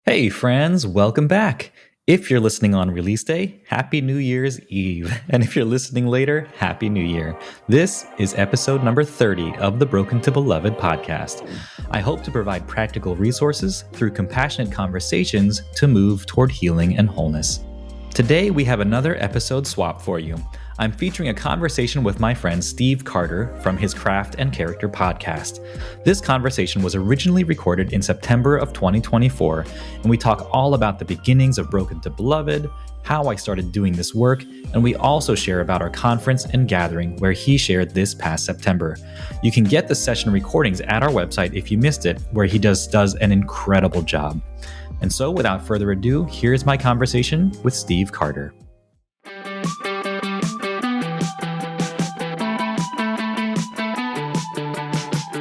Hey, friends, welcome back. If you're listening on release day, Happy New Year's Eve. And if you're listening later, Happy New Year. This is episode number 30 of the Broken to Beloved podcast. I hope to provide practical resources through compassionate conversations to move toward healing and wholeness. Today, we have another episode swap for you. I'm featuring a conversation with my friend Steve Carter from his Craft and Character podcast. This conversation was originally recorded in September of 2024, and we talk all about the beginnings of Broken to Beloved, how I started doing this work, and we also share about our conference and gathering where he shared this past September. You can get the session recordings at our website if you missed it, where he does an incredible job. And so, without further ado, here's my conversation with Steve Carter.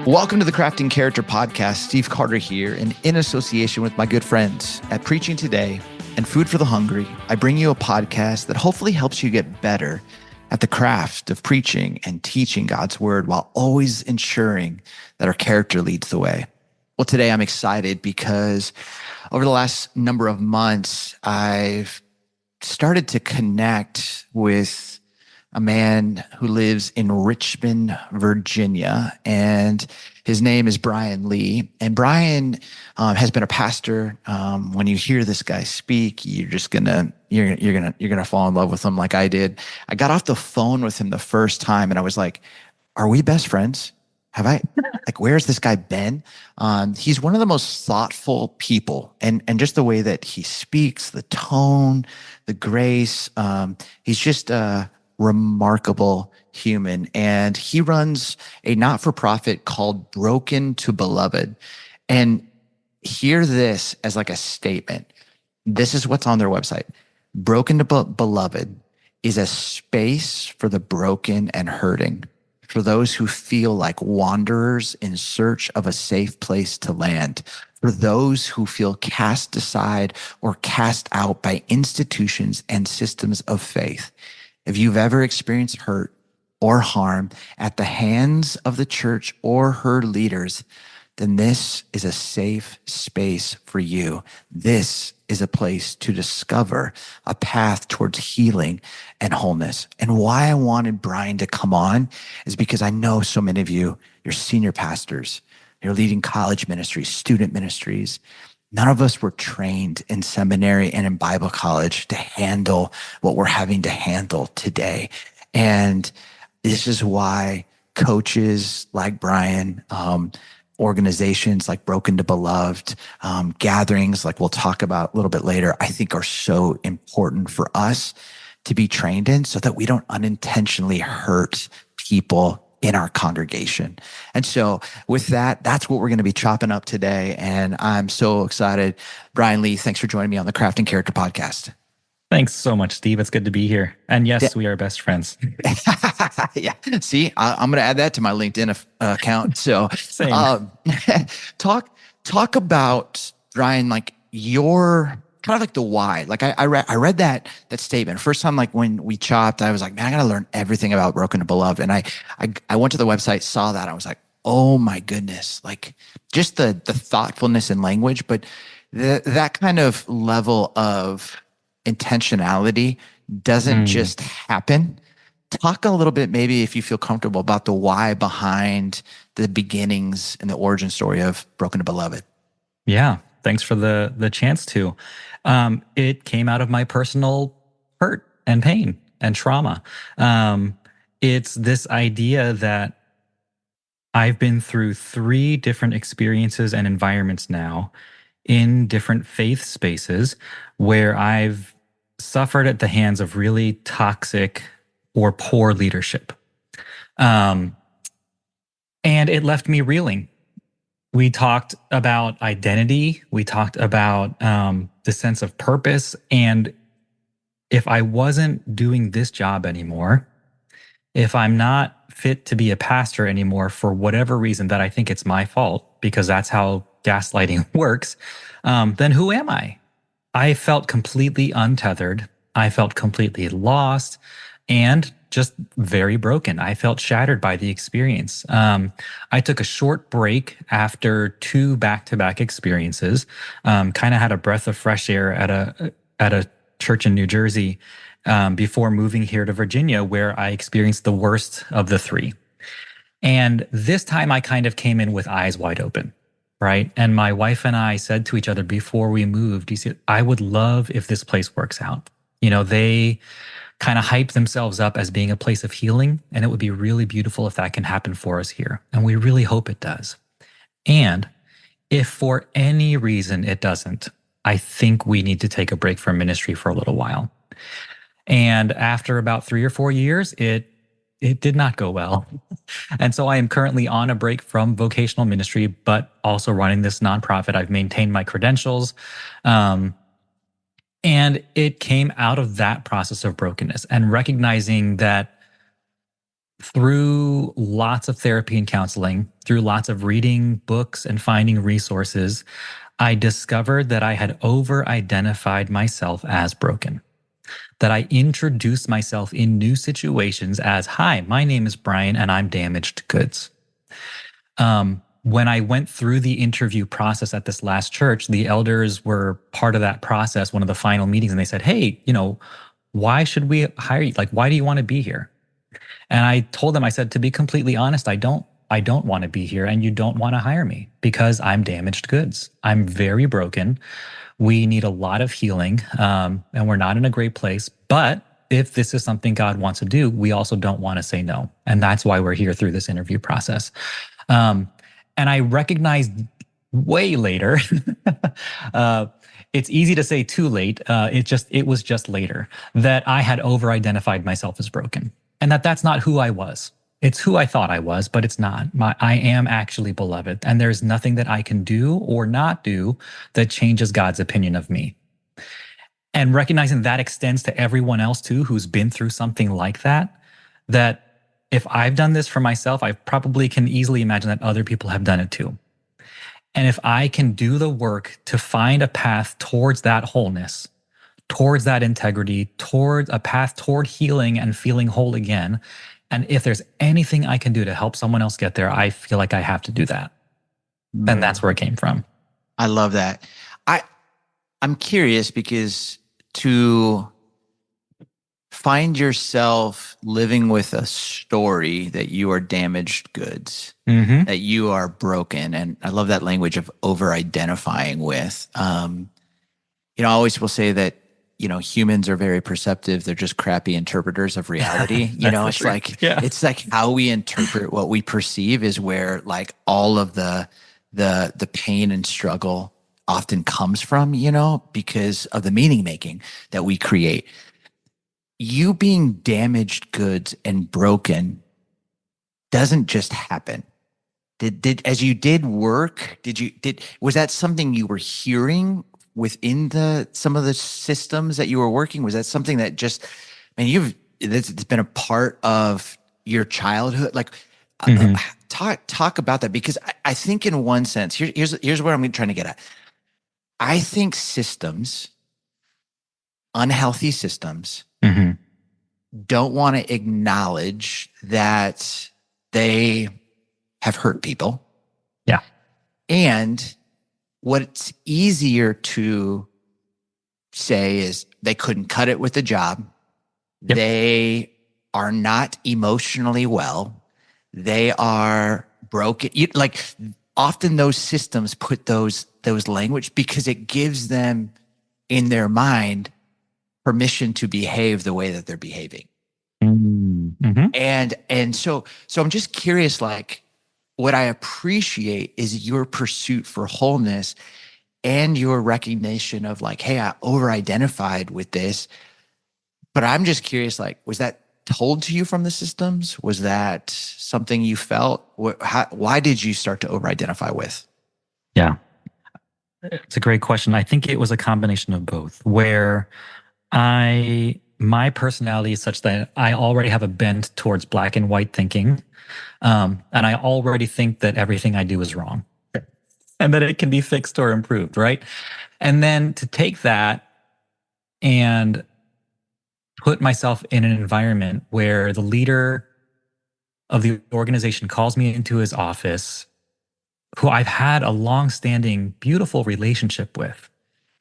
Welcome to the Crafting Character podcast. Steve Carter here, and in association with my good friends at Preaching Today and Food for the Hungry, I bring you a podcast that hopefully helps you get better at the craft of preaching and teaching God's word while always ensuring that our character leads the way. Well, today I'm excited because over the last number of months, I've started to connect with a man who lives in Richmond, Virginia, and his name is Brian Lee. And Brian has been a pastor. When you hear this guy speak, you're gonna fall in love with him like I did. I got off the phone with him the first time, and I was like, "Are we best friends? Where's this guy been?" He's one of the most thoughtful people, and just the way that he speaks, the tone, the grace. He's just a remarkable human, and he runs a not-for-profit called Broken to Beloved. And hear this as like a statement. This is what's on their website. Broken to Beloved is a space for the broken and hurting, for those who feel like wanderers in search of a safe place to land, for those who feel cast aside or cast out by institutions and systems of faith. If you've ever experienced hurt or harm at the hands of the church or her leaders, then this is a safe space for you. This is a place to discover a path towards healing and wholeness. And why I wanted Brian to come on is because I know so many of you, you're senior pastors, you're leading college ministries, student ministries. None of us were trained in seminary and in Bible college to handle what we're having to handle today. And this is why coaches like Brian, organizations like Broken to Beloved, gatherings like we'll talk about a little bit later, I think are so important for us to be trained in so that we don't unintentionally hurt people in our congregation. And so with that, that's what we're going to be chopping up today. And I'm so excited. Brian Lee, thanks for joining me on the Crafting Character podcast. Thanks so much, Steve. It's good to be here. And yes, we are best friends. Yeah. See, I'm going to add that to my LinkedIn account. So talk about, Brian, like your kind of like the why. Like I read that statement. First time, like when we chopped, I was like, man, I got to learn everything about Broken to Beloved. And I went to the website, saw that. I was like, oh my goodness. Like just the thoughtfulness in language, but that kind of level of intentionality doesn't just happen. Talk a little bit, maybe if you feel comfortable, about the why behind the beginnings and the origin story of Broken to Beloved. Yeah. Thanks for the chance to. It came out of my personal hurt and pain and trauma. It's this idea that I've been through 3 different experiences and environments now in different faith spaces where I've suffered at the hands of really toxic or poor leadership. And it left me reeling. We talked about identity. We talked about the sense of purpose. And if I wasn't doing this job anymore, if I'm not fit to be a pastor anymore for whatever reason that I think it's my fault, because that's how gaslighting works, then who am I? I felt completely untethered. I felt completely lost. And just very broken. I felt shattered by the experience. I took a short break after 2 back-to-back experiences. Kind of had a breath of fresh air at a church in New Jersey before moving here to Virginia, where I experienced the worst of the 3. And this time I kind of came in with eyes wide open, right? And my wife and I said to each other before we moved, he said, I would love if this place works out. They kind of hype themselves up as being a place of healing, and it would be really beautiful if that can happen for us here. And we really hope it does. And if for any reason it doesn't, I think we need to take a break from ministry for a little while. And after about 3 or 4 years, it did not go well. And so I am currently on a break from vocational ministry, but also running this nonprofit. I've maintained my credentials. And it came out of that process of brokenness and recognizing that through lots of therapy and counseling, through lots of reading books and finding resources, I discovered that I had over-identified myself as broken. That I introduced myself in new situations as, hi, my name is Brian and I'm damaged goods. When I went through the interview process at this last church, the elders were part of that process, one of the final meetings, and they said, hey, why should we hire you? Like, why do you want to be here? And I told them, I said, to be completely honest, I don't want to be here, and you don't want to hire me because I'm damaged goods. I'm very broken. We need a lot of healing, and we're not in a great place. But if this is something God wants to do, we also don't want to say no. And that's why we're here through this interview process. And I recognized way later, it's easy to say too late, it was just later, that I had over-identified myself as broken. And that's not who I was. It's who I thought I was, but it's not. I am actually beloved. And there's nothing that I can do or not do that changes God's opinion of me. And recognizing that extends to everyone else too, who's been through something like that if I've done this for myself, I probably can easily imagine that other people have done it too. And if I can do the work to find a path towards that wholeness, towards that integrity, towards a path toward healing and feeling whole again, and if there's anything I can do to help someone else get there, I feel like I have to do that. And that's where it came from. I love that. I'm curious because to find yourself living with a story that you are damaged goods, that you are broken. And I love that language of over-identifying with. I always will say that, humans are very perceptive. They're just crappy interpreters of reality. It's like how we interpret what we perceive is where like all of the pain and struggle often comes from, because of the meaning making that we create. You being damaged goods and broken doesn't just happen. As you did work, was that something you were hearing within some of the systems that you were working? Was that something that just, it's been a part of your childhood? Like, talk about that, because I think in one sense, here's what I'm trying to get at. I think unhealthy systems, don't want to acknowledge that they have hurt people. Yeah. And what's easier to say is they couldn't cut it with the job. Yep. They are not emotionally well. They are broken. Often those systems put those language because it gives them in their mind permission to behave the way that they're behaving. And so I'm just curious, like, what I appreciate is your pursuit for wholeness and your recognition of like, hey, I over-identified with this. But I'm just curious, like, was that told to you from the systems? Was that something you felt? Why did you start to over-identify with? Yeah, it's a great question. I think it was a combination of both, where my personality is such that I already have a bent towards black and white thinking. And I already think that everything I do is wrong and that it can be fixed or improved, right? And then to take that and put myself in an environment where the leader of the organization calls me into his office, who I've had a long-standing, beautiful relationship with,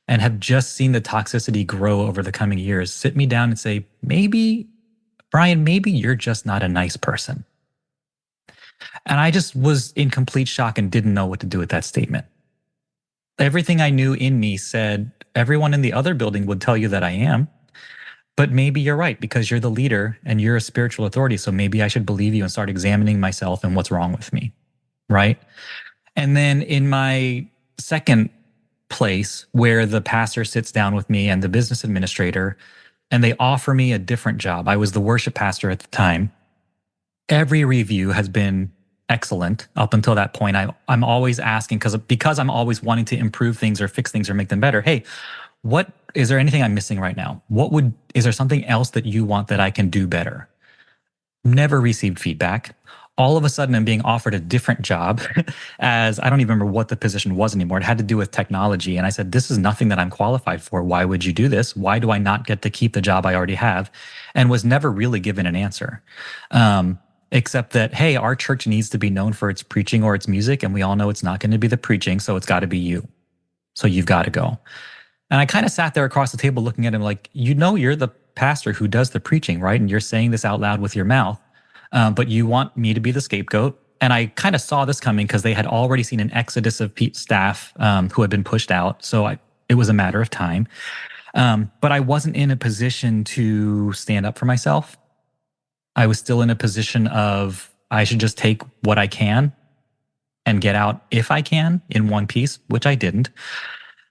and have just seen the toxicity grow over the coming years, sit me down and say, maybe, Brian, maybe you're just not a nice person. And I just was in complete shock and didn't know what to do with that statement. Everything I knew in me said, everyone in the other building would tell you that I am, but maybe you're right because you're the leader and you're a spiritual authority. So maybe I should believe you and start examining myself and what's wrong with me. Right. And then in my second place, where the pastor sits down with me and the business administrator, and they offer me a different job. I was the worship pastor at the time. Every review has been excellent up until that point. I'm always asking because I'm always wanting to improve things or fix things or make them better. Hey, what is there anything I'm missing right now? Is there something else that you want that I can do better? Never received feedback. All of a sudden, I'm being offered a different job as I don't even remember what the position was anymore. It had to do with technology. And I said, this is nothing that I'm qualified for. Why would you do this? Why do I not get to keep the job I already have? And was never really given an answer. Except that, hey, our church needs to be known for its preaching or its music. And we all know it's not going to be the preaching. So it's got to be you. So you've got to go. And I kind of sat there across the table looking at him like, you're the pastor who does the preaching, right? And you're saying this out loud with your mouth. But you want me to be the scapegoat. And I kind of saw this coming because they had already seen an exodus of staff who had been pushed out. So it was a matter of time. But I wasn't in a position to stand up for myself. I was still in a position of I should just take what I can and get out if I can in one piece, which I didn't.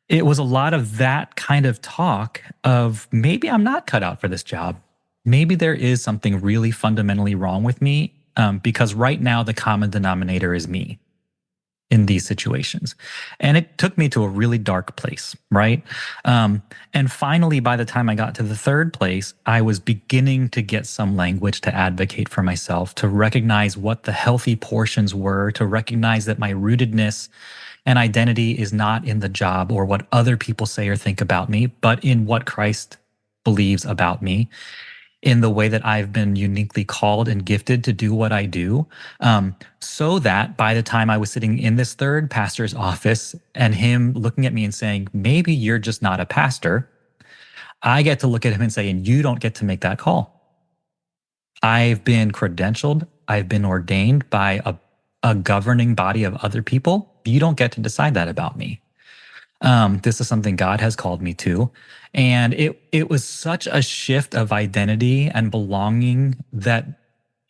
It was a lot of that kind of talk of maybe I'm not cut out for this job. Maybe there is something really fundamentally wrong with me because right now the common denominator is me in these situations. And it took me to a really dark place, right? And finally, by the time I got to the third place, I was beginning to get some language to advocate for myself, to recognize what the healthy portions were, to recognize that my rootedness and identity is not in the job or what other people say or think about me, but in what Christ believes about me, in the way that I've been uniquely called and gifted to do what I do. So that by the time I was sitting in this third pastor's office and him looking at me and saying, maybe you're just not a pastor, I get to look at him and say, and you don't get to make that call. I've been credentialed. I've been ordained by a governing body of other people. You don't get to decide that about me. This is something God has called me to. And it was such a shift of identity and belonging that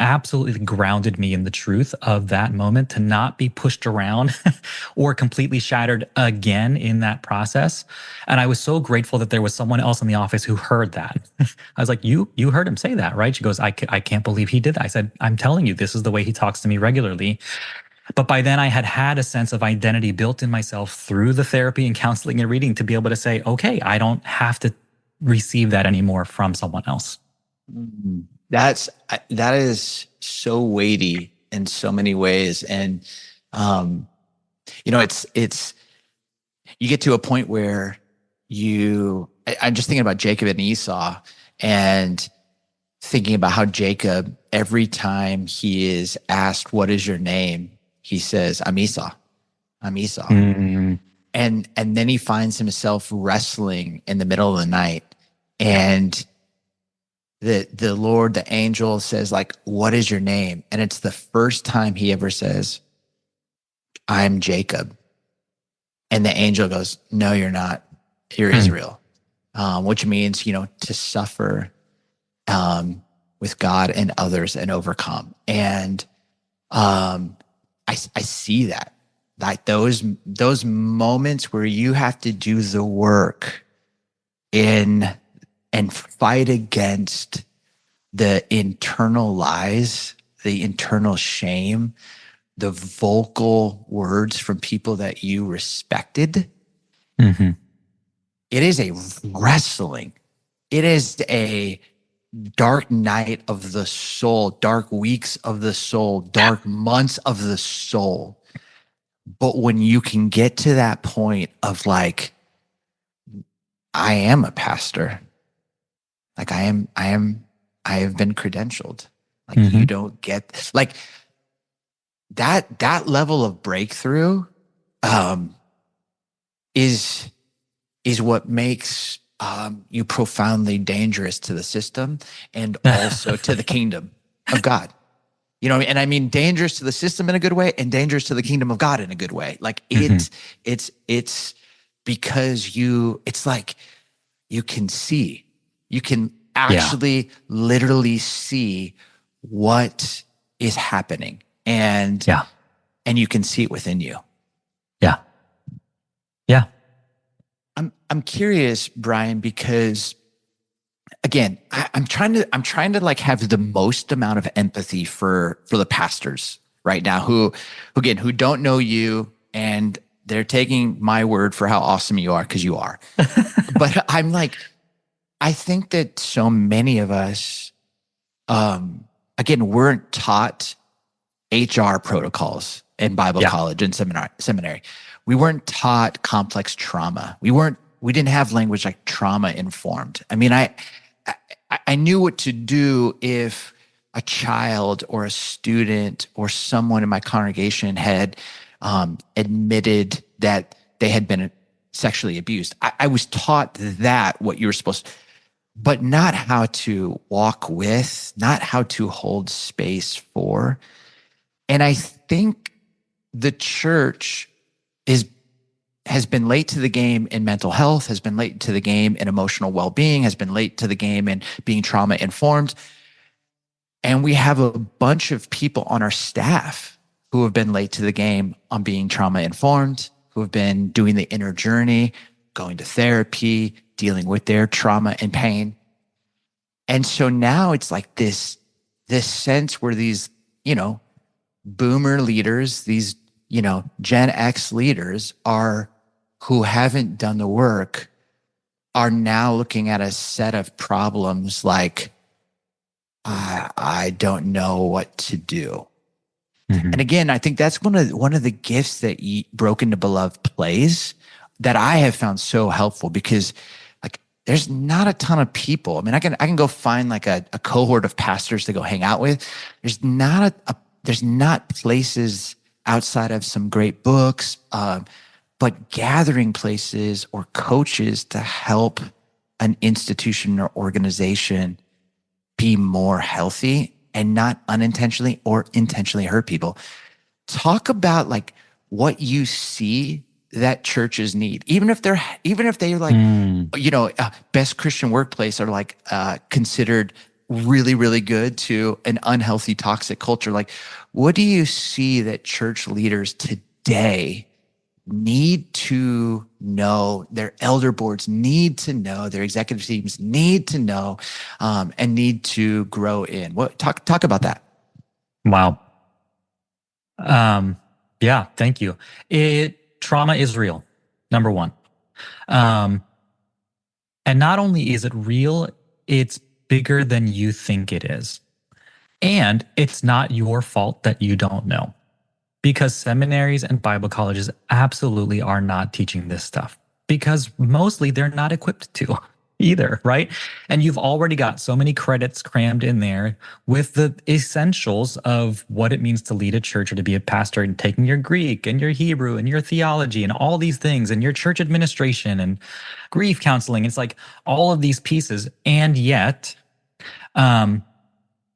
absolutely grounded me in the truth of that moment, to not be pushed around or completely shattered again in that process. And I was so grateful that there was someone else in the office who heard that. I was like, you heard him say that, right? She goes, I can't believe he did that. I said, I'm telling you, this is the way he talks to me regularly. But by then I had a sense of identity built in myself through the therapy and counseling and reading to be able to say, okay, I don't have to receive that anymore from someone else. That is so weighty in so many ways. And, it's, you get to a point where I'm just thinking about Jacob and Esau and thinking about how Jacob, every time he is asked, what is your name? He says, I'm Esau. I'm Esau. Mm-hmm. And then he finds himself wrestling in the middle of the night. And the Lord, the angel says, like, what is your name? And it's the first time he ever says, I'm Jacob. And the angel goes, no, you're not. You're Israel. Which means, to suffer with God and others and overcome. And I see that, like those moments where you have to do the work and fight against the internal lies, the internal shame, the vocal words from people that you respected. Mm-hmm. It is a wrestling. It is a dark night of the soul, dark weeks of the soul, dark months of the soul. But when you can get to that point of like, I am a pastor, Like I have been credentialed. Like you don't get like that level of breakthrough is what makes you profoundly dangerous to the system and also to the kingdom of God. You know, and I mean dangerous to the system in a good way and dangerous to the kingdom of God in a good way. Like it's because it's like you can actually literally see what is happening and you can see it within you. Yeah. Yeah. I'm curious, Brian, because again, I'm trying to like have the most amount of empathy for the pastors right now who don't know you and they're taking my word for how awesome you are because you are. But I'm like, I think that so many of us, again, weren't taught HR protocols in Bible college and seminary. We weren't taught complex trauma. We didn't have language like trauma informed. I mean, I knew what to do if a child or a student or someone in my congregation had admitted that they had been sexually abused. I was taught that what you were supposed to, but not how to walk with, not how to hold space for. And I think the church has been late to the game in mental health, has been late to the game in emotional well-being, has been late to the game in being trauma informed. And we have a bunch of people on our staff who have been late to the game on being trauma informed, who have been doing the inner journey, going to therapy, dealing with their trauma and pain. And so now it's like this sense where these, boomer leaders, these, Gen X leaders who haven't done the work are now looking at a set of problems like, I don't know what to do. Mm-hmm. And again, I think that's one of the gifts that Broken to Beloved plays that I have found so helpful because like there's not a ton of people. I mean, I can go find like a cohort of pastors to go hang out with. There's not places outside of some great books, but gathering places or coaches to help an institution or organization be more healthy and not unintentionally or intentionally hurt people. Talk about like what you see that churches need, even if they're like, Best Christian Workplace are like considered really, really good to an unhealthy, toxic culture. Like, what do you see that church leaders today need to know, their elder boards need to know, their executive teams need to know, and need to grow in? Talk about that. Wow. Yeah, thank you. Trauma is real, number one. And not only is it real, it's bigger than you think it is. And it's not your fault that you don't know, because seminaries and Bible colleges absolutely are not teaching this stuff because mostly they're not equipped to either, right? And you've already got so many credits crammed in there with the essentials of what it means to lead a church or to be a pastor, and taking your Greek and your Hebrew and your theology and all these things and your church administration and grief counseling. It's like all of these pieces. And yet,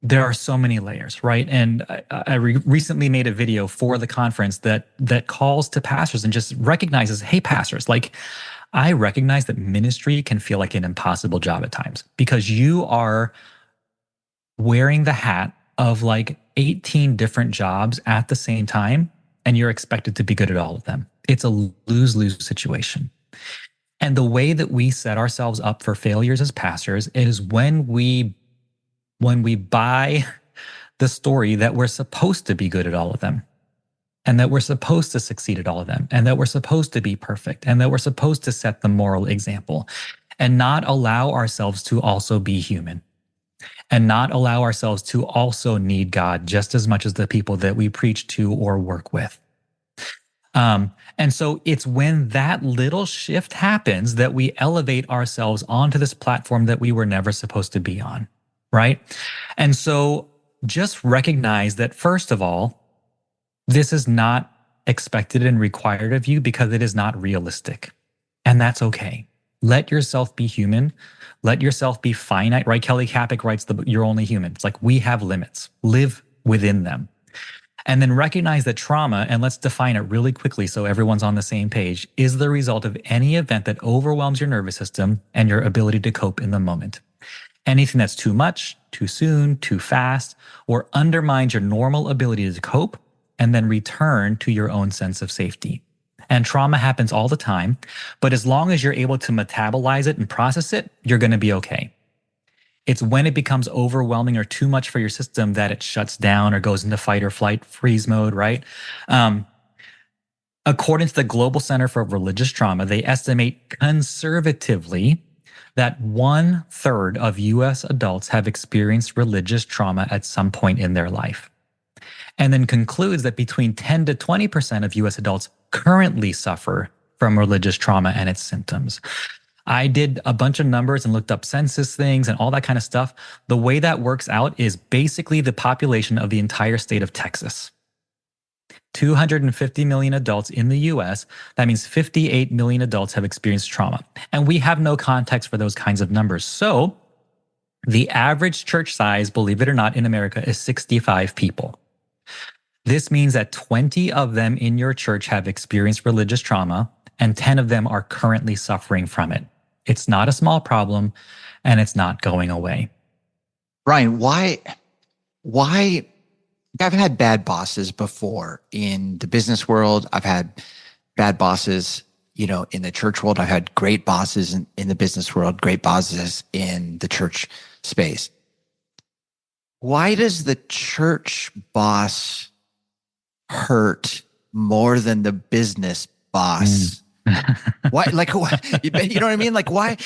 there are so many layers, right? And I recently made a video for the conference that calls to pastors and just recognizes, hey, pastors, like I recognize that ministry can feel like an impossible job at times because you are wearing the hat of like 18 different jobs at the same time, and you're expected to be good at all of them. It's a lose-lose situation. And the way that we set ourselves up for failures as pastors is when we buy the story that we're supposed to be good at all of them, and that we're supposed to succeed at all of them, and that we're supposed to be perfect, and that we're supposed to set the moral example, and not allow ourselves to also be human, and not allow ourselves to also need God just as much as the people that we preach to or work with. And so it's when that little shift happens that we elevate ourselves onto this platform that we were never supposed to be on, right? And so just recognize that, first of all, this is not expected and required of you because it is not realistic. And that's okay. Let yourself be human. Let yourself be finite, right? Kelly Kapic writes You're Only Human. It's like, we have limits. Live within them. And then recognize that trauma, and let's define it really quickly so everyone's on the same page, is the result of any event that overwhelms your nervous system and your ability to cope in the moment. Anything that's too much, too soon, too fast, or undermines your normal ability to cope and then return to your own sense of safety. And trauma happens all the time, but as long as you're able to metabolize it and process it, you're going to be okay. It's when it becomes overwhelming or too much for your system that it shuts down or goes into fight or flight, freeze mode, right? According to the Global Center for Religious Trauma, they estimate conservatively that 1/3 of US adults have experienced religious trauma at some point in their life. And then concludes that between 10 to 20% of US adults currently suffer from religious trauma and its symptoms. I did a bunch of numbers and looked up census things and all that kind of stuff. The way that works out is basically the population of the entire state of Texas. 250 million adults in the US. That means 58 million adults have experienced trauma. And we have no context for those kinds of numbers. So the average church size, believe it or not, in America is 65 people. This means that 20 of them in your church have experienced religious trauma, and 10 of them are currently suffering from it. It's not a small problem, and it's not going away. Brian, why? I've had bad bosses before in the business world. I've had bad bosses, in the church world. I've had great bosses in the business world, great bosses in the church space. Why does the church boss hurt more than the business boss? Why? Like, you know what I mean? Like, why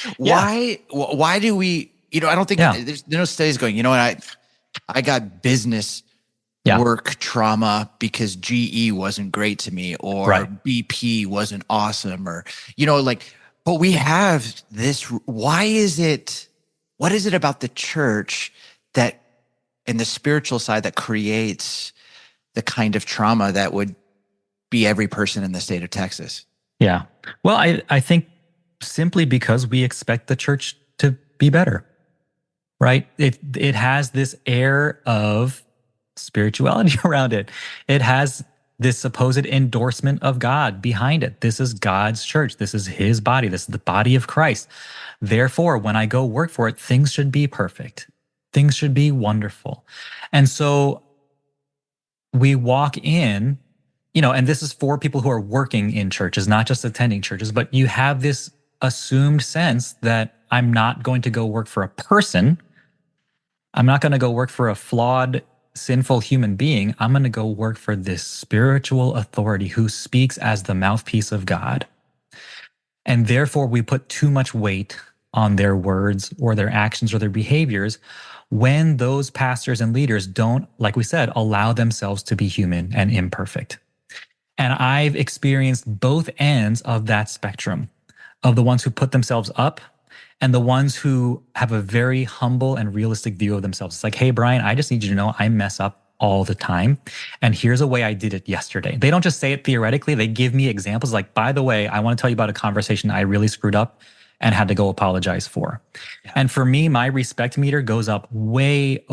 do we, I don't think there's no studies going, I got business work trauma because GE wasn't great to me, or BP wasn't awesome, or, but we have this. What is it about the church that, in the spiritual side, that creates the kind of trauma that would be every person in the state of Texas? Yeah. Well, I think simply because we expect the church to be better, right? It has this air of spirituality around it. It has this supposed endorsement of God behind it. This is God's church. This is his body. This is the body of Christ. Therefore, when I go work for it, things should be perfect. Things should be wonderful. And so we walk in, and this is for people who are working in churches, not just attending churches, but you have this assumed sense that I'm not going to go work for a person. I'm not going to go work for a flawed, sinful human being. I'm going to go work for this spiritual authority who speaks as the mouthpiece of God. And therefore, we put too much weight on their words or their actions or their behaviors when those pastors and leaders don't, like we said, allow themselves to be human and imperfect. And I've experienced both ends of that spectrum, of the ones who put themselves up and the ones who have a very humble and realistic view of themselves. It's like, hey, Brian, I just need you to know I mess up all the time. And here's a way I did it yesterday. They don't just say it theoretically. They give me examples like, by the way, I want to tell you about a conversation I really screwed up and had to go apologize for. Yeah. And for me, my respect meter goes up way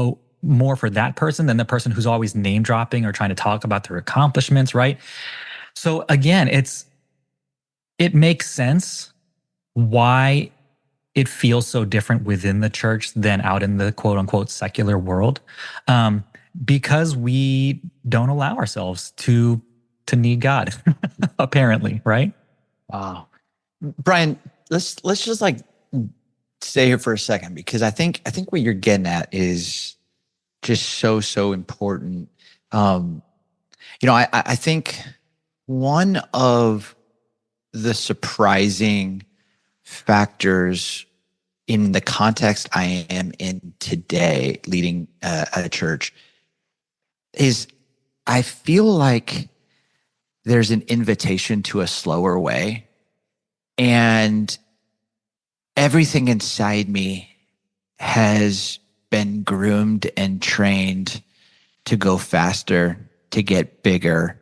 more for that person than the person who's always name dropping or trying to talk about their accomplishments, right? So again, it makes sense why it feels so different within the church than out in the quote unquote secular world, because we don't allow ourselves to need God, apparently, right? Wow. Brian, let's just like stay here for a second, because I think what you're getting at is just so important. I think one of the surprising factors in the context I am in today, leading a church, is I feel like there's an invitation to a slower way. And everything inside me has been groomed and trained to go faster, to get bigger,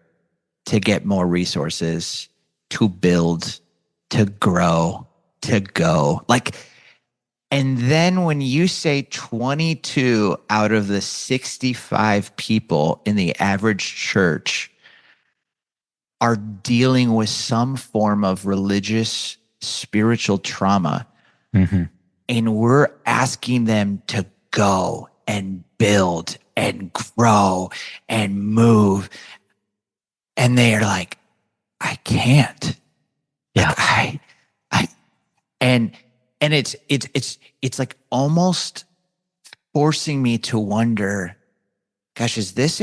to get more resources, to build, to grow, to go. Like, and then when you say 22 out of the 65 people in the average church are dealing with some form of religious, spiritual trauma, and we're asking them to go and build and grow and move, and they are like, I can't. Yeah. Like, and it's like almost forcing me to wonder, gosh, is this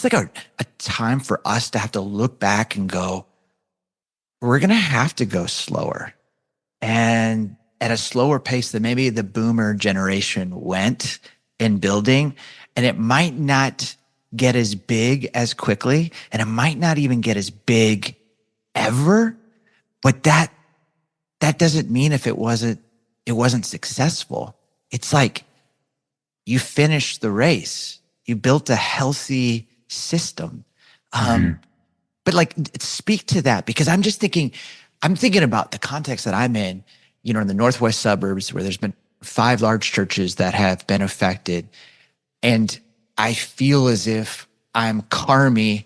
like a time for us to have to look back and go, we're going to have to go slower and at a slower pace than maybe the boomer generation went in building. And it might not get as big as quickly, and it might not even get as big ever, but that doesn't mean if it wasn't successful. It's like you finished the race. You built a healthy system. But like, speak to that, because I'm thinking about the context that I'm in, in the Northwest suburbs, where there's been 5 large churches that have been affected. And I feel as if I'm Carmi,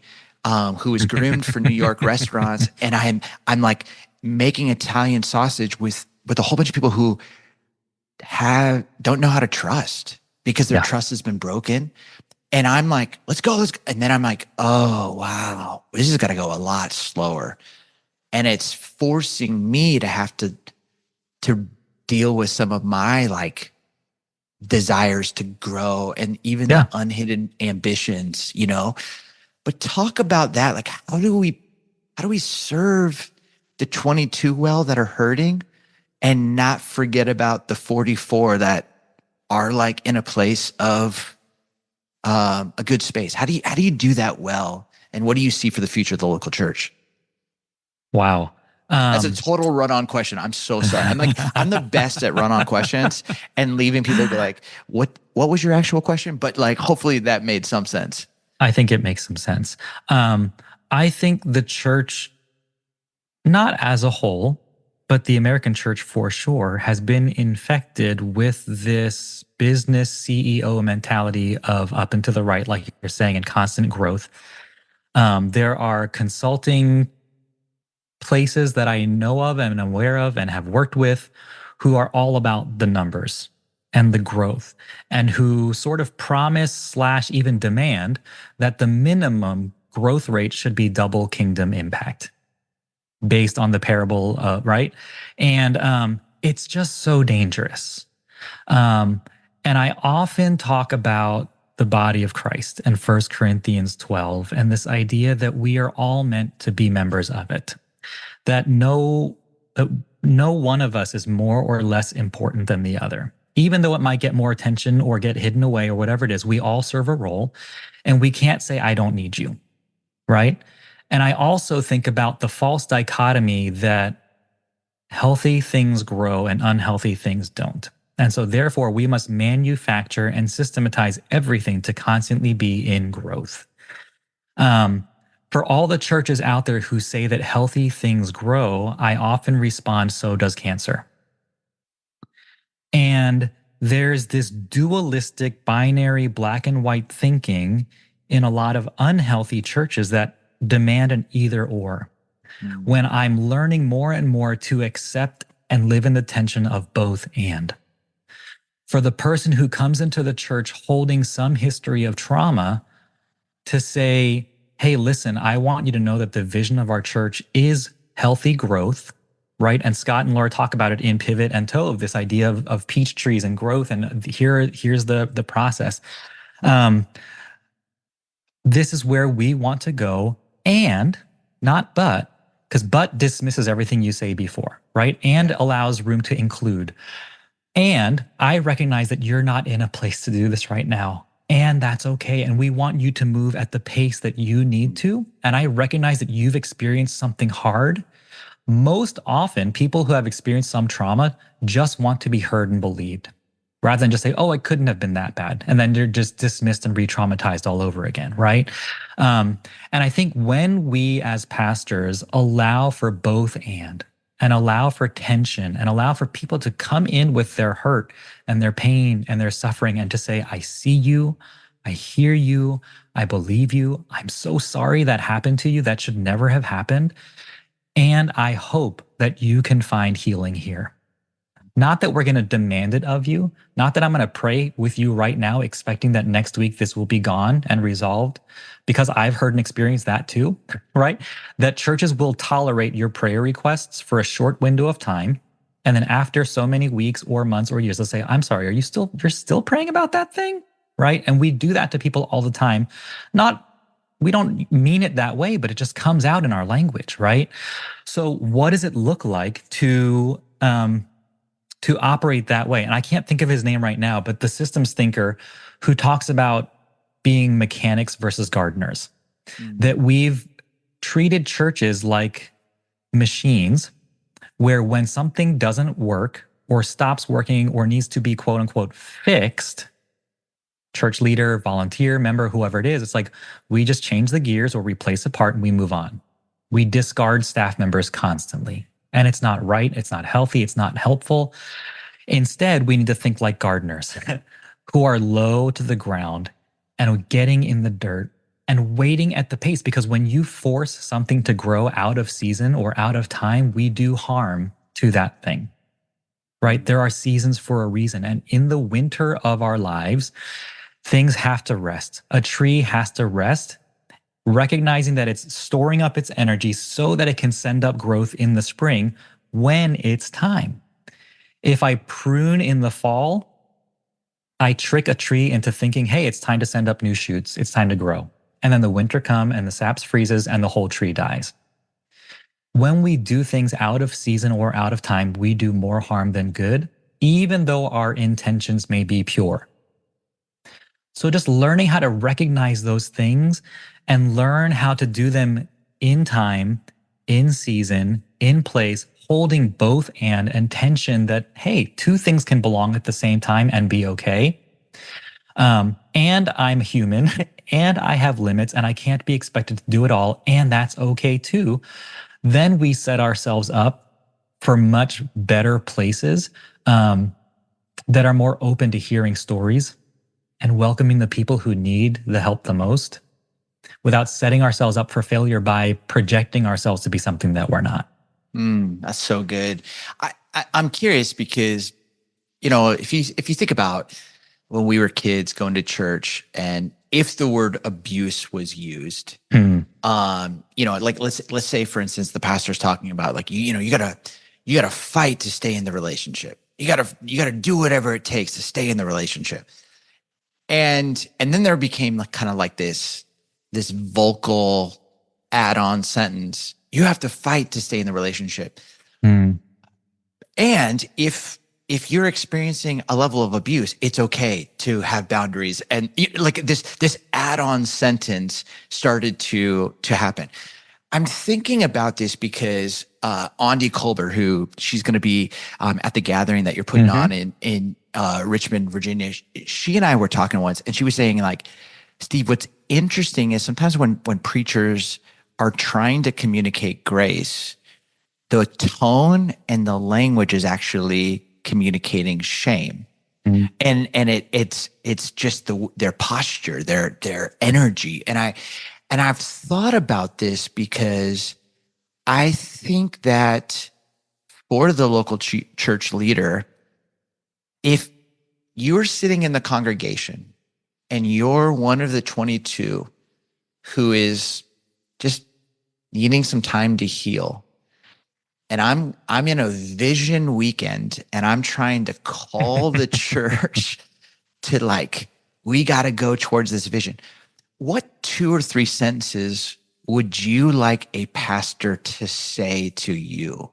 who is groomed for New York restaurants. And I'm like making Italian sausage with a whole bunch of people who don't know how to trust because their trust has been broken. And I'm like, let's go. And then I'm like, oh, wow, this is going to go a lot slower. And it's forcing me to have to deal with some of my like desires to grow and even the unhidden ambitions, But talk about that. Like, how do we serve the 22 well that are hurting and not forget about the 44 that are like in a place of a good space? How do you do that well? And what do you see for the future of the local church? Wow. That's a total run-on question. I'm so sorry. I'm the best at run-on questions and leaving people be like, what was your actual question? But like, hopefully that made some sense. I think it makes some sense. I think the church, not as a whole, but the American church for sure, has been infected with this business CEO mentality of up and to the right, like you're saying, and constant growth. There are consulting places that I know of and am aware of and have worked with who are all about the numbers and the growth, and who sort of promise / even demand that the minimum growth rate should be double kingdom impact based on the parable, right? And it's just so dangerous. And I often talk about the body of Christ in 1 Corinthians 12 and this idea that we are all meant to be members of it. That no one of us is more or less important than the other. Even though it might get more attention or get hidden away or whatever it is, we all serve a role, and we can't say, I don't need you, right? And I also think about the false dichotomy that healthy things grow and unhealthy things don't. And so therefore, we must manufacture and systematize everything to constantly be in growth. For all the churches out there who say that healthy things grow, I often respond, so does cancer. And there's this dualistic, binary, black and white thinking in a lot of unhealthy churches that demand an either or. When I'm learning more and more to accept and live in the tension of both and. For the person who comes into the church holding some history of trauma, to say, hey, listen, I want you to know that the vision of our church is healthy growth, right? And Scott and Laura talk about it in Pivot and Tove, this idea of peach trees and growth. And here's the process. This is where we want to go, and not but, because but dismisses everything you say before, right? And allows room to include. And I recognize that you're not in a place to do this right now. And that's okay. And we want you to move at the pace that you need to. And I recognize that you've experienced something hard. Most often, people who have experienced some trauma just want to be heard and believed rather than just say, oh, it couldn't have been that bad. And then you're just dismissed and re-traumatized all over again, right? And I think when we as pastors allow for both and allow for tension and allow for people to come in with their hurt and their pain and their suffering and to say, I see you, I hear you, I believe you, I'm so sorry that happened to you, that should never have happened. And I hope that you can find healing here. Not that we're going to demand it of you, not that I'm going to pray with you right now, expecting that next week this will be gone and resolved, because I've heard and experienced that too, right? That churches will tolerate your prayer requests for a short window of time. And then after so many weeks or months or years, they'll say, I'm sorry, you're still praying about that thing? Right? And we do that to people all the time. We don't mean it that way, but it just comes out in our language, right? So what does it look like to operate that way? And I can't think of his name right now, but the systems thinker who talks about being mechanics versus gardeners, that we've treated churches like machines where when something doesn't work or stops working or needs to be quote unquote fixed, church leader, volunteer, member, whoever it is, it's like we just change the gears or replace a part and we move on. We discard staff members constantly. And it's not right. It's not healthy. It's not helpful. Instead, we need to think like gardeners who are low to the ground and getting in the dirt and waiting at the pace. Because when you force something to grow out of season or out of time, we do harm to that thing, right? There are seasons for a reason. And in the winter of our lives, things have to rest. A tree has to rest, recognizing that it's storing up its energy so that it can send up growth in the spring when it's time. If I prune in the fall, I trick a tree into thinking, hey, it's time to send up new shoots. It's time to grow. And then the winter comes and the sap freezes and the whole tree dies. When we do things out of season or out of time, we do more harm than good, even though our intentions may be pure. So just learning how to recognize those things and learn how to do them in time, in season, in place, holding both and tension that, hey, two things can belong at the same time and be okay. And I'm human and I have limits and I can't be expected to do it all. And that's okay too. Then we set ourselves up for much better places that are more open to hearing stories and welcoming the people who need the help the most without setting ourselves up for failure by projecting ourselves to be something that we're not. That's so good. I'm curious because, if you think about when we were kids going to church and if the word abuse was used, like let's say, for instance, the pastor's talking about like, you gotta fight to stay in the relationship. You gotta do whatever it takes to stay in the relationship. And then there became like kind of like this vocal add-on sentence. You have to fight to stay in the relationship. And if you're experiencing a level of abuse, it's okay to have boundaries. And like this add-on sentence started to happen. I'm thinking about this because Andi Colbert, who she's going to be at the gathering that you're putting on in Richmond, Virginia, she and I were talking once, and she was saying like, Steve, what's interesting is sometimes when preachers are trying to communicate grace, the tone and the language is actually communicating shame. And it's just their posture, their energy. And I've thought about this because I think that for the local church leader, if you're sitting in the congregation and you're one of the 22 who is just needing some time to heal, and I'm in a vision weekend and I'm trying to call the church to like, we got to go towards this vision. What 2 or 3 sentences would you like a pastor to say to you?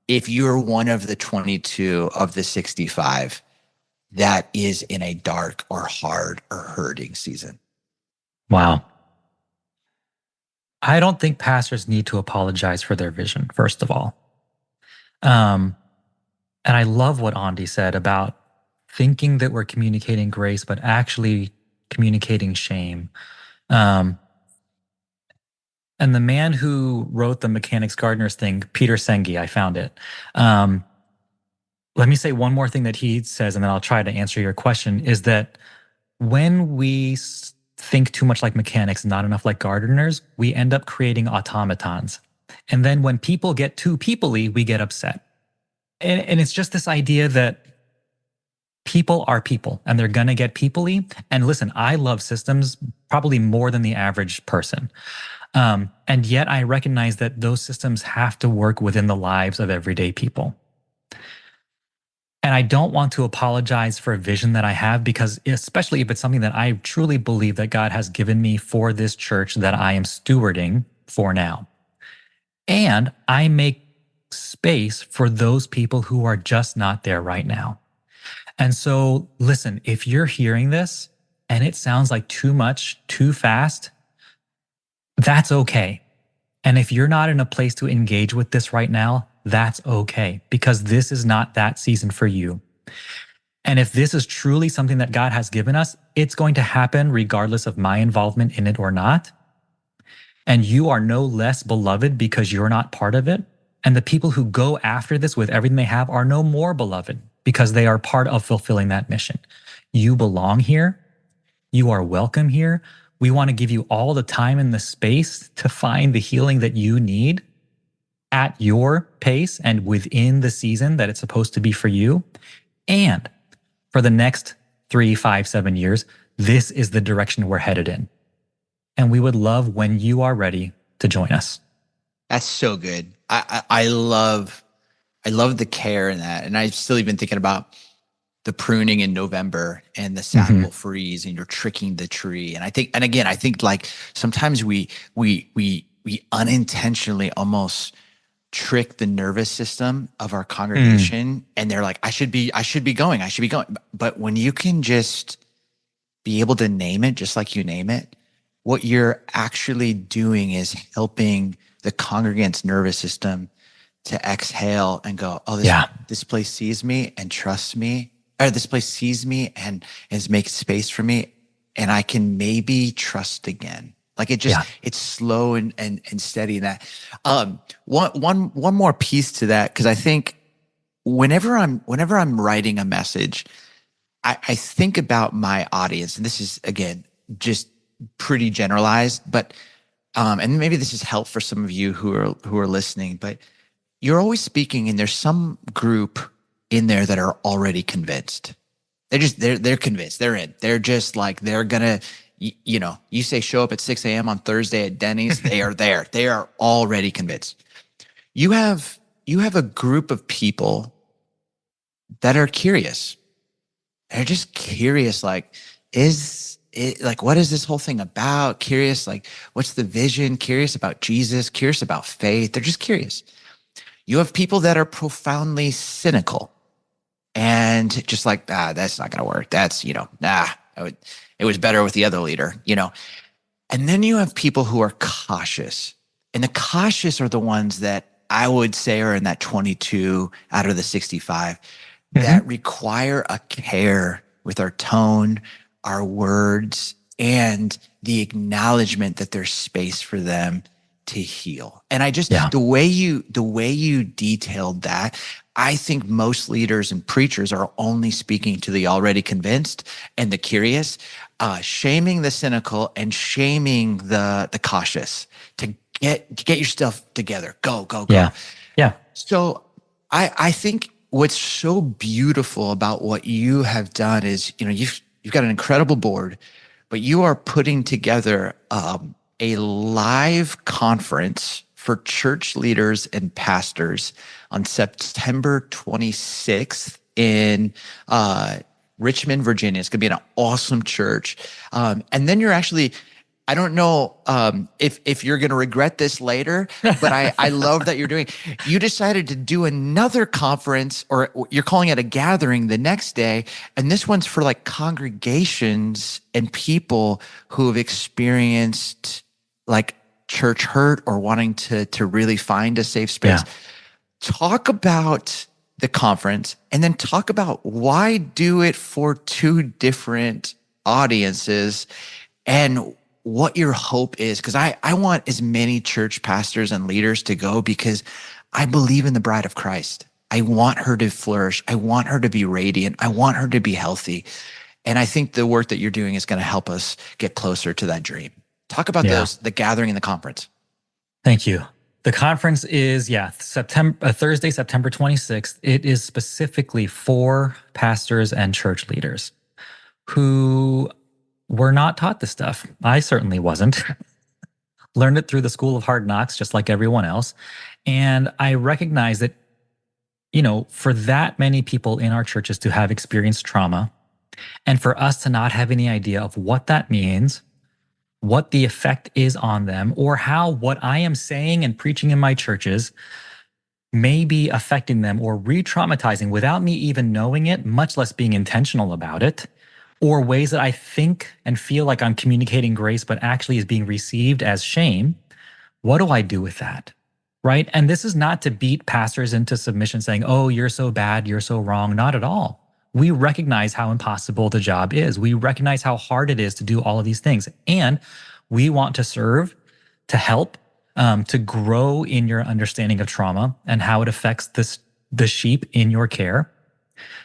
If you're one of the 22 of the 65 that is in a dark or hard or hurting season. Wow. I don't think pastors need to apologize for their vision, first of all. And I love what Andy said about thinking that we're communicating grace, but actually communicating shame. And the man who wrote the Mechanics Gardeners thing, Peter Senge, I found it. Let me say one more thing that he says, and then I'll try to answer your question, is that when we think too much like mechanics and not enough like gardeners, we end up creating automatons. And then when people get too people-y, we get upset. And it's just this idea that people are people and they're going to get people-y. And listen, I love systems probably more than the average person. And yet I recognize that those systems have to work within the lives of everyday people. And I don't want to apologize for a vision that I have, because especially if it's something that I truly believe that God has given me for this church that I am stewarding for now. And I make space for those people who are just not there right now. And so, listen, if you're hearing this and it sounds like too much, too fast, that's okay. And if you're not in a place to engage with this right now, that's okay, because this is not that season for you. And if this is truly something that God has given us, it's going to happen regardless of my involvement in it or not. And you are no less beloved because you're not part of it. And the people who go after this with everything they have are no more beloved because they are part of fulfilling that mission. You belong here. You are welcome here. We want to give you all the time and the space to find the healing that you need at your pace and within the season that it's supposed to be for you. And for the next 3, 5, 7 years, this is the direction we're headed in. And we would love when you are ready to join us. That's so good. I love the care in that. And I've still even thinking about the pruning in November and the sap will freeze and you're tricking the tree. And I think like sometimes we unintentionally almost trick the nervous system of our congregation. And they're like, I should be going. But when you can just be able to name it, just like you name it, what you're actually doing is helping the congregant's nervous system to exhale and go, oh, this place sees me and trusts me, or this place sees me and is making space for me, and I can maybe trust again. Like it's slow and steady in that. One more piece to that, because I think whenever I'm writing a message, I think about my audience, and this is again just pretty generalized, but and maybe this is help for some of you who are listening, but you're always speaking, and there's some group in there that are already convinced. They're convinced. They're in. They're just like, they're gonna, you say show up at 6 a.m. on Thursday at Denny's, they are there. They are already convinced. You have a group of people that are curious. They're just curious, like, what is this whole thing about? Curious, like, what's the vision? Curious about Jesus, curious about faith. They're just curious. You have people that are profoundly cynical and just like, that's not going to work. That's, it was better with the other leader, And then you have people who are cautious. And the cautious are the ones that I would say are in that 22 out of the 65 that require a care with our tone, our words, and the acknowledgement that there's space for them to heal. And I just, the way you detailed that, I think most leaders and preachers are only speaking to the already convinced and the curious, shaming the cynical and shaming the cautious to get your stuff together. Go. Yeah. So I think what's so beautiful about what you have done is, you've got an incredible board, but you are putting together a live conference for church leaders and pastors on September 26th in Richmond, Virginia. It's going to be an awesome church. And then you're actually I don't know if you're going to regret this later, but I love that you're doing. You decided to do another conference, or you're calling it a gathering, the next day, and this one's for like congregations and people who have experienced like church hurt or wanting to really find a safe space. Yeah. Talk about the conference, and then talk about why do it for two different audiences and what your hope is. Because I want as many church pastors and leaders to go, because I believe in the bride of Christ. I want her to flourish. I want her to be radiant. I want her to be healthy. And I think the work that you're doing is going to help us get closer to that dream. Talk about the gathering and the conference. Thank you. The conference is, Thursday, September 26th. It is specifically for pastors and church leaders who were not taught this stuff. I certainly wasn't. Learned it through the school of hard knocks, just like everyone else. And I recognize that, for that many people in our churches to have experienced trauma, and for us to not have any idea of what that means, what the effect is on them, or how what I am saying and preaching in my churches may be affecting them or re-traumatizing without me even knowing it, much less being intentional about it, or ways that I think and feel like I'm communicating grace, but actually is being received as shame. What do I do with that? Right? And this is not to beat pastors into submission saying, oh, you're so bad, you're so wrong. Not at all. We recognize how impossible the job is. We recognize how hard it is to do all of these things. And we want to serve, to help, to grow in your understanding of trauma and how it affects the sheep in your care,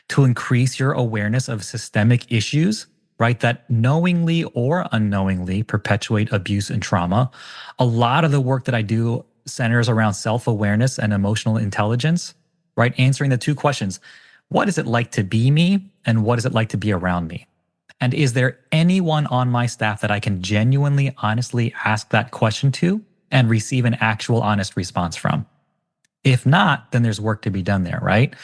to increase your awareness of systemic issues, right, that knowingly or unknowingly perpetuate abuse and trauma. A lot of the work that I do centers around self-awareness and emotional intelligence, right? Answering the two questions: what is it like to be me, and what is it like to be around me? And is there anyone on my staff that I can genuinely, honestly ask that question to and receive an actual honest response from? If not, then there's work to be done there, right?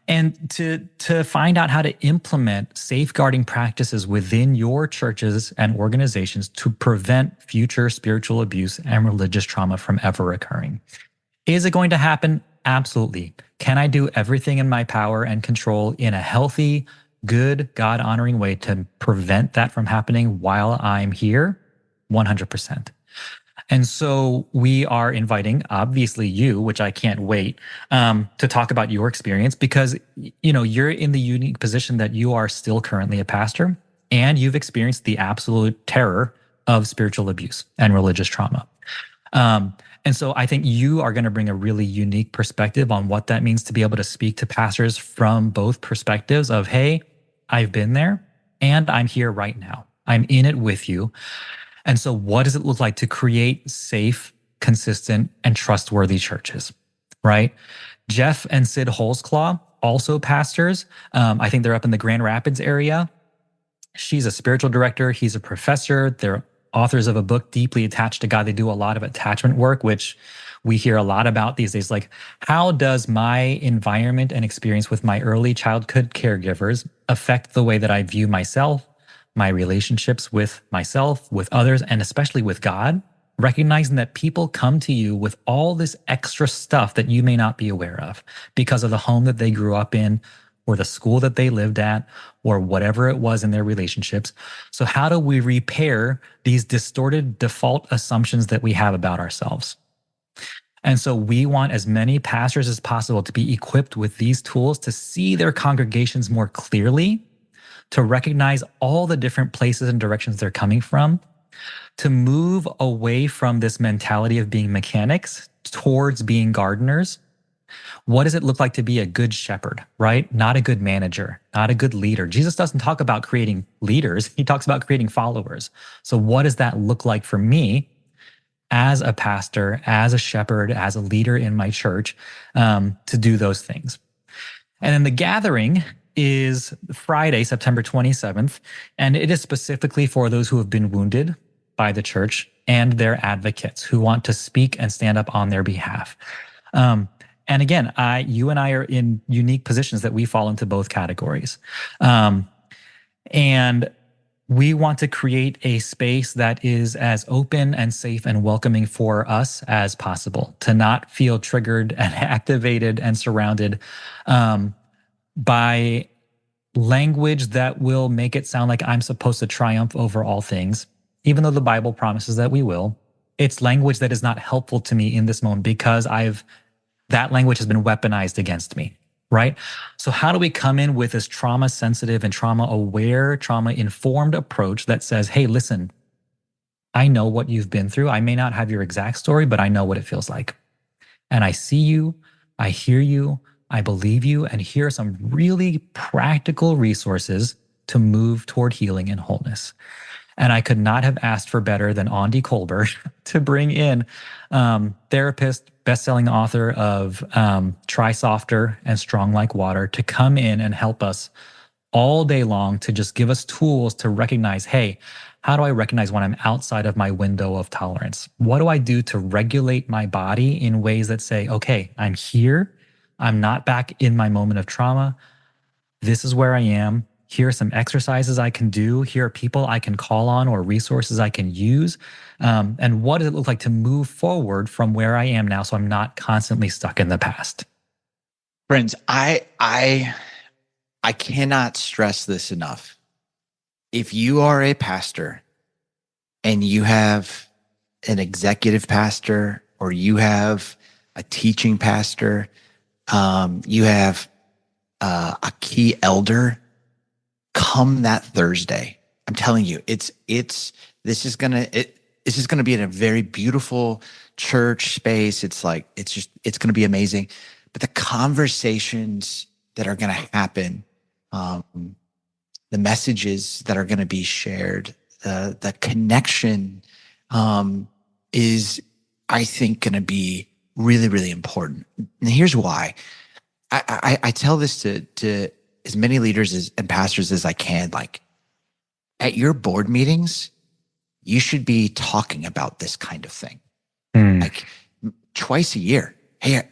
And to find out how to implement safeguarding practices within your churches and organizations to prevent future spiritual abuse and religious trauma from ever occurring. Is it going to happen? Absolutely. Can I do everything in my power and control in a healthy, good, God-honoring way to prevent that from happening while I'm here? 100%. And so we are inviting, obviously, you, which I can't wait, to talk about your experience, because, you're in the unique position that you are still currently a pastor, and you've experienced the absolute terror of spiritual abuse and religious trauma. And so I think you are going to bring a really unique perspective on what that means to be able to speak to pastors from both perspectives of, hey, I've been there and I'm here right now. I'm in it with you. And so what does it look like to create safe, consistent, and trustworthy churches, right? Jeff and Sid Holzclaw, also pastors. I think they're up in the Grand Rapids area. She's a spiritual director. He's a professor. They're authors of a book, Deeply Attached to God. They do a lot of attachment work, which we hear a lot about these days. Like, how does my environment and experience with my early childhood caregivers affect the way that I view myself, my relationships with myself, with others, and especially with God? Recognizing that people come to you with all this extra stuff that you may not be aware of because of the home that they grew up in, or the school that they lived at, or whatever it was in their relationships. So how do we repair these distorted default assumptions that we have about ourselves? And so we want as many pastors as possible to be equipped with these tools to see their congregations more clearly, to recognize all the different places and directions they're coming from, to move away from this mentality of being mechanics towards being gardeners. What does it look like to be a good shepherd, right? Not a good manager, not a good leader. Jesus doesn't talk about creating leaders. He talks about creating followers. So what does that look like for me as a pastor, as a shepherd, as a leader in my church, to do those things? And then the gathering is Friday, September 27th, and it is specifically for those who have been wounded by the church and their advocates who want to speak and stand up on their behalf. And again, you and I are in unique positions that we fall into both categories. And we want to create a space that is as open and safe and welcoming for us as possible, to not feel triggered and activated and surrounded by language that will make it sound like I'm supposed to triumph over all things, even though the Bible promises that we will. It's language that is not helpful to me in this moment because that language has been weaponized against me. Right? So how do we come in with this trauma sensitive and trauma aware, trauma informed approach that says, hey, listen, I know what you've been through. I may not have your exact story, but I know what it feels like. And I see you, I hear you, I believe you, and here are some really practical resources to move toward healing and wholeness. And I could not have asked for better than Andy Colbert to bring in therapist, best-selling author of Try Softer and Strong Like Water, to come in and help us all day long, to just give us tools to recognize, hey, how do I recognize when I'm outside of my window of tolerance? What do I do to regulate my body in ways that say, okay, I'm here. I'm not back in my moment of trauma. This is where I am. Here are some exercises I can do. Here are people I can call on or resources I can use. And what does it look like to move forward from where I am now so I'm not constantly stuck in the past? Friends, I cannot stress this enough. If you are a pastor and you have an executive pastor, or you have a teaching pastor, you have a key elder, come that Thursday. I'm telling you, this is gonna be in a very beautiful church space. It's gonna be amazing. But the conversations that are gonna happen, the messages that are gonna be shared, the connection is, I think, gonna be really, really important. And here's why. I tell this to as many leaders and pastors as I can. Like, at your board meetings, you should be talking about this kind of thing. Like twice a year. Hey,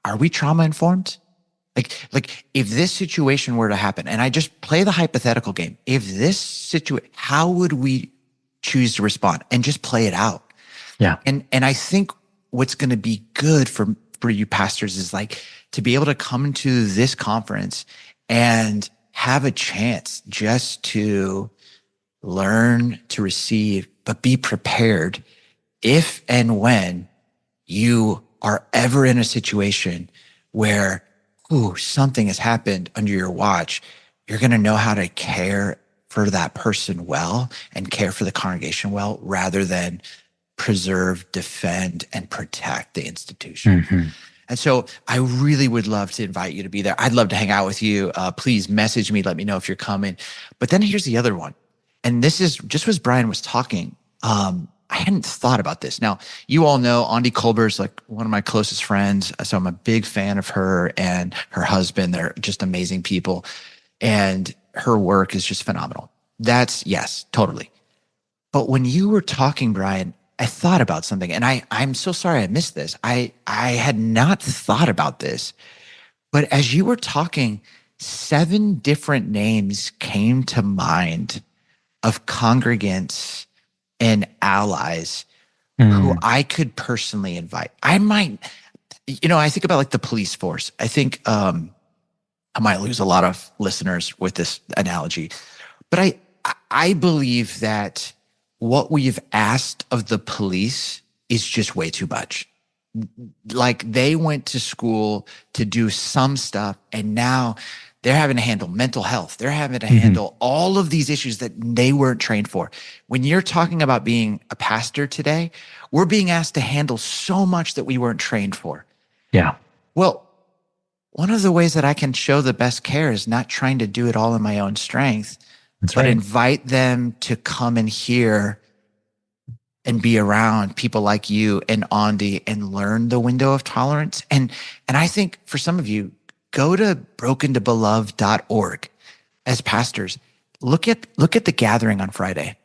are we trauma informed? Like if this situation were to happen, and I just play the hypothetical game, if this situation, how would we choose to respond? And just play it out. Yeah. And I think what's going to be good for you pastors is like to be able to come into this conference and have a chance just to learn, to receive, but be prepared if and when you are ever in a situation where something has happened under your watch. You're going to know how to care for that person well and care for the congregation well, rather than preserve, defend, and protect the institution. Mm-hmm. And so I really would love to invite you to be there. I'd love to hang out with you. Please message me. Let me know if you're coming. But then here's the other one. And this is just as Brian was talking. I hadn't thought about this. Now, you all know Andy Colbert's like one of my closest friends. So I'm a big fan of her and her husband. They're just amazing people. And her work is just phenomenal. Yes, totally. But when you were talking, Brian, I thought about something, and I'm so sorry I missed this. I had not thought about this, but as you were talking, 7 different names came to mind of congregants and allies who I could personally invite. I might, I think about like the police force. I think I might lose a lot of listeners with this analogy, but I believe that what we've asked of the police is just way too much. Like, they went to school to do some stuff, and now they're having to handle mental health. They're having to handle all of these issues that they weren't trained for. When you're talking about being a pastor today, we're being asked to handle so much that we weren't trained for. Yeah. Well, one of the ways that I can show the best care is not trying to do it all in my own strength. That's but right. invite them to come and hear and be around people like you and Andy and learn the window of tolerance. And I think for some of you, go to brokentobeloved.org as pastors. Look at the gathering on Friday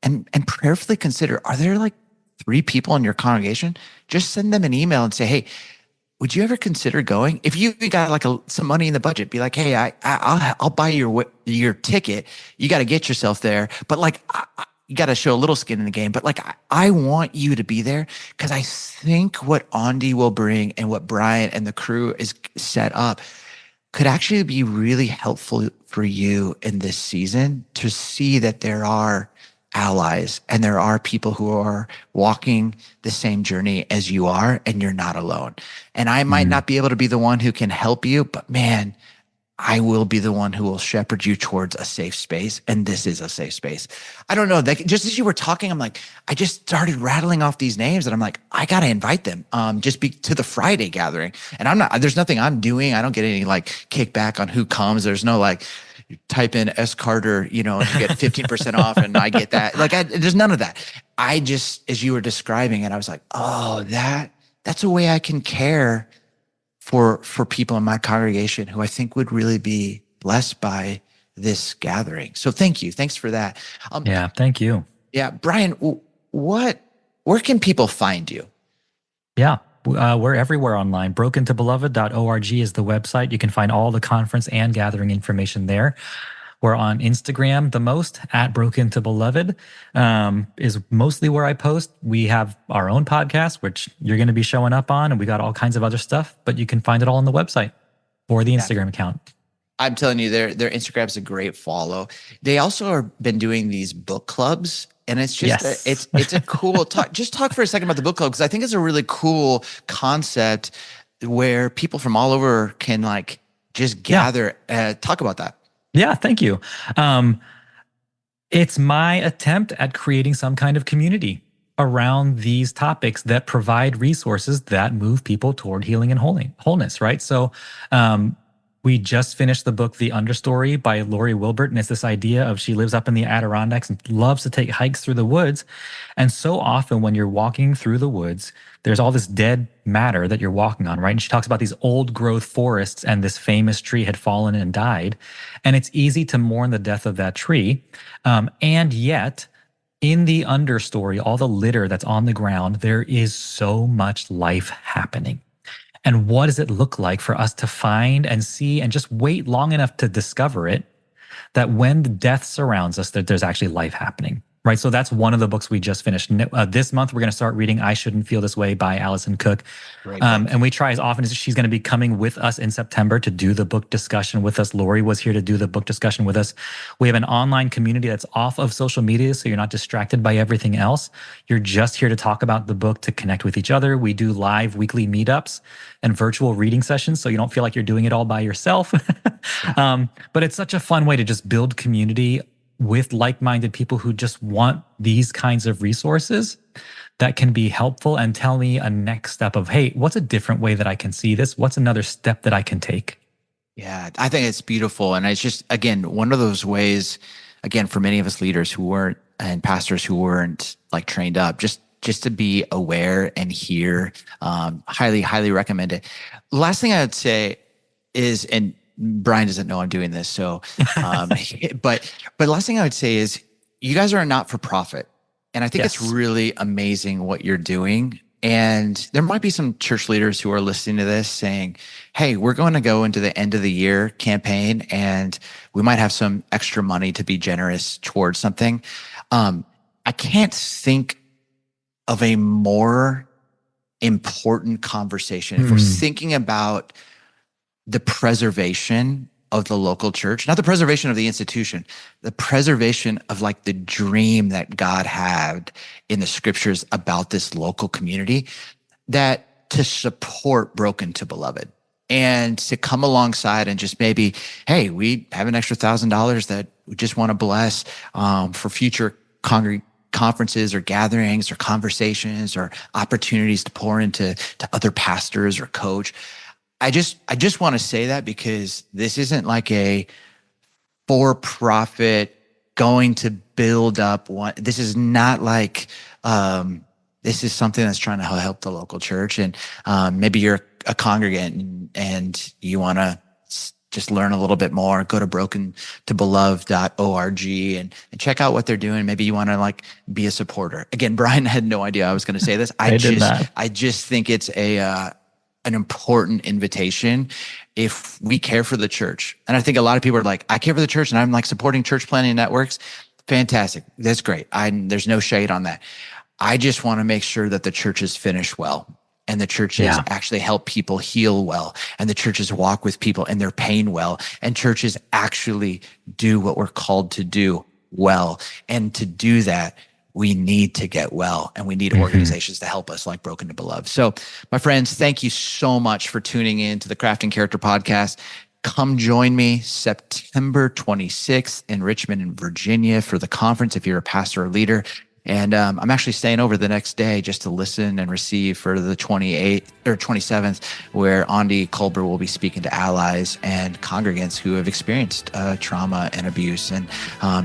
and prayerfully consider, are there like 3 people in your congregation? Just send them an email and say, hey, would you ever consider going? If you got like some money in the budget, be like, hey, I'll buy your ticket. You got to get yourself there, but like you got to show a little skin in the game. But like I want you to be there because I think what Andy will bring and what Brian and the crew is set up could actually be really helpful for you in this season to see that there are allies and there are people who are walking the same journey as you are, and you're not alone. And I might not be able to be the one who can help you, but man, I will be the one who will shepherd you towards a safe space. And this is a safe space. I don't know. Just as you were talking, I'm like, I just started rattling off these names and I'm like, I got to invite them to the Friday gathering. And there's nothing I'm doing. I don't get any like kickback on who comes. There's no like, you type in S Carter, and you get 15% off and I get that. Like there's none of that. I just, as you were describing it, I was like, oh, that's a way I can care for people in my congregation who I think would really be blessed by this gathering. So thank you. Thanks for that. Yeah, thank you. Yeah. Brian, where can people find you? Yeah, we're everywhere online. BrokenToBeloved.org is the website. You can find all the conference and gathering information there. We're on Instagram the most, at Broken to Beloved, is mostly where I post. We have our own podcast, which you're going to be showing up on, and we got all kinds of other stuff, but you can find it all on the website or the Instagram account. I'm telling you, their Instagram's a great follow. They also have been doing these book clubs, and it's just it's a cool talk. Just talk for a second about the book club, because I think it's a really cool concept where people from all over can like just gather. Talk about that. Yeah, thank you. It's my attempt at creating some kind of community around these topics that provide resources that move people toward healing and wholeness, right? So we just finished the book, The Understory by Lori Wilbert, and it's this idea of she lives up in the Adirondacks and loves to take hikes through the woods. And so often when you're walking through the woods, there's all this dead matter that you're walking on, right? And she talks about these old growth forests, and this famous tree had fallen and died. And it's easy to mourn the death of that tree. And yet, in the understory, all the litter that's on the ground, there is so much life happening. And what does it look like for us to find and see and just wait long enough to discover it, that when the death surrounds us, that there's actually life happening, right? So that's one of the books we just finished. This month, we're going to start reading I Shouldn't Feel This Way by Allison Cook. And we try as often as she's going to be coming with us in September to do the book discussion with us. Lori was here to do the book discussion with us. We have an online community that's off of social media, so you're not distracted by everything else. You're just here to talk about the book, to connect with each other. We do live weekly meetups and virtual reading sessions, so you don't feel like you're doing it all by yourself. But it's such a fun way to just build community with like-minded people who just want these kinds of resources that can be helpful and tell me a next step of, hey, what's a different way that I can see this? What's another step that I can take? Yeah, I think it's beautiful. And it's just, again, one of those ways, again, for many of us leaders who weren't, and pastors who weren't like trained up, just to be aware and hear, highly recommend it. Last thing I would say is, and Brian doesn't know I'm doing this, so, but last thing I would say is, you guys are a not-for-profit, and I think it's really amazing what you're doing. And there might be some church leaders who are listening to this saying, hey, we're going to go into the end of the year campaign, and we might have some extra money to be generous towards something. I can't think of a more important conversation if we're thinking about the preservation of the local church, not the preservation of the institution, the preservation of like the dream that God had in the scriptures about this local community, that to support Broken to Beloved and to come alongside and just maybe, hey, we have an extra $1,000 that we just want to bless for future conferences or gatherings or conversations or opportunities to pour into other pastors or coach. I just want to say that because this isn't like a for-profit going to build up one. This is not like, this is something that's trying to help the local church. And maybe you're a congregant and you want to just learn a little bit more, go to brokentobeloved.org and check out what they're doing. Maybe you want to like be a supporter. Again, Brian had no idea I was going to say this. I just think it's an important invitation if we care for the church. And I think a lot of people are like, I care for the church and I'm like supporting church planting networks. Fantastic. That's great. There's no shade on that. I just want to make sure that the churches finish well, and the churches actually help people heal well, and the churches walk with people in their pain well, and churches actually do what we're called to do well. And to do that, we need to get well, and we need organizations to help us, like Broken to Beloved. So my friends, thank you so much for tuning in to the Crafting Character podcast. Come join me September 26th in Richmond, Virginia for the conference if you're a pastor or leader. And I'm actually staying over the next day just to listen and receive for the 28th or 27th, where Andy Culber will be speaking to allies and congregants who have experienced trauma and abuse. And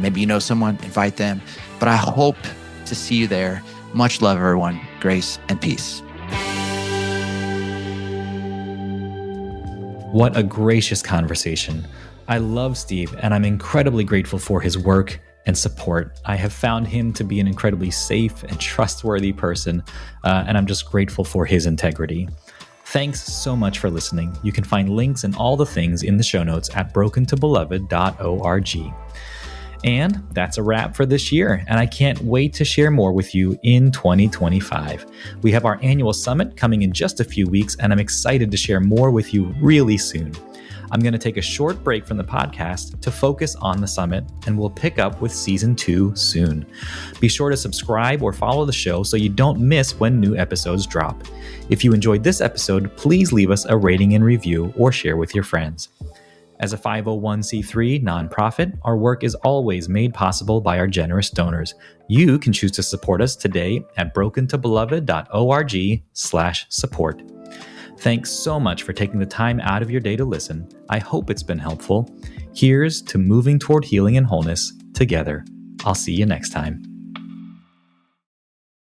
maybe you know someone, invite them. But I hope to see you there. Much love, everyone. Grace and peace. What a gracious conversation. I love Steve, and I'm incredibly grateful for his work and support. I have found him to be an incredibly safe and trustworthy person, and I'm just grateful for his integrity. Thanks so much for listening. You can find links and all the things in the show notes at brokentobeloved.org. And that's a wrap for this year, and I can't wait to share more with you in 2025. We have our annual summit coming in just a few weeks, and I'm excited to share more with you really soon. I'm going to take a short break from the podcast to focus on the summit, and we'll pick up with season 2 soon. Be sure to subscribe or follow the show so you don't miss when new episodes drop. If you enjoyed this episode, please leave us a rating and review or share with your friends. As a 501c3 nonprofit, our work is always made possible by our generous donors. You can choose to support us today at brokentobeloved.org/support. Thanks so much for taking the time out of your day to listen. I hope it's been helpful. Here's to moving toward healing and wholeness together. I'll see you next time.